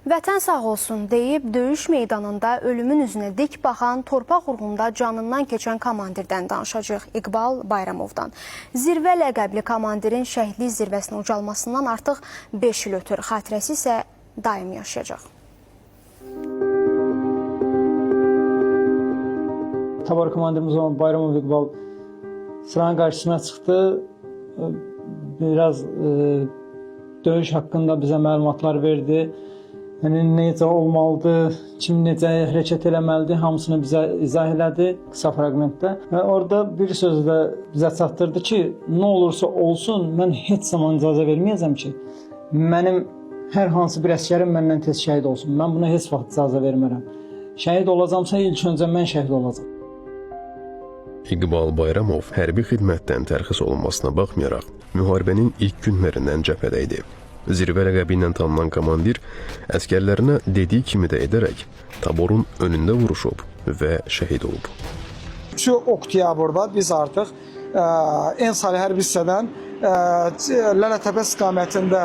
Vətən sağ olsun deyib döyüş meydanında ölümün üzünə dik baxan, torpaq uğrunda canından keçən komandirdən danışacaq, İqbal Bayramovdan. Zirvə ləqəbli komandirin şəhidlik zirvəsinə ucalmasından artıq 5 il ötür, xatirəsi isə daim yaşayacaq. Tabor komandirimiz olan Bayramov İqbal sıranın qarşısına çıxdı. Biraz döyüş haqqında bizə məlumatlar verdi. Yəni, necə olmalıdır, kim necə hərəkət eləməlidir, hamısını bizə izah elədi qısa fraqmentdə. Və orada bir sözlə bizə çatdırdı ki, nə olursa olsun, mən heç zaman icazə verməyəcəm ki, mənim hər hansı bir əsgərim məndən tez şəhid olsun. Mən buna heç vaxt icazə vermərəm. Şəhid olacamsa, ilk öncə mən şəhid olacam. İqbal Bayramov hərbi xidmətdən tərxis olunmasına baxmayaraq, müharibənin ilk günlərindən cəbhədə idi. Zirvə ləqəbi ilə tanınan komandir əskərlərinə dediyi kimi də edərək taborun önündə vuruşub və şəhid olub. 3 oktyabrda biz artıq Ensali hərbi hissədən Lələtəpə istiqamətində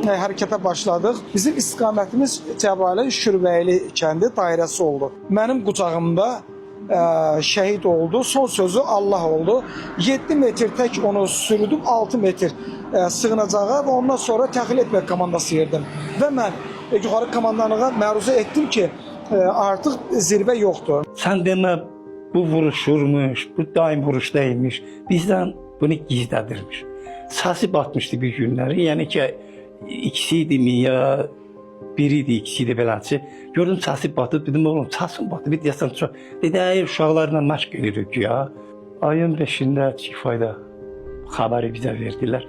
hərəkətə başladıq. Bizim istiqamətimiz Cəbrayıl Şürbəyli kəndi dairəsi oldu. Mənim qucağımda şəhid oldu. Son sözü Allah oldu. 7 metr tək onu sürüdüm, 6 metr sığınacağa və ondan sonra təxliyə etmək komandası yerdim. Və mən yuxarı komandanlığa məruzə etdim ki, artıq zirvə yoxdur. Sən demə, bu vuruşurmuş, bu daim vuruşdaymış, bizdən bunu gizlədirmiş. Səsi batmışdı bir günləri, yəni ki, ikisi idi mi ya biri idi, ikisi idi beləci. Gördüm səsi batıb, dedim oğlum səsin batıb, bir deyəsən çox. Dedi, uşaqlarla məşq edirik ya. Ayın 5-də Çifayda xəbəri bizə verdilər.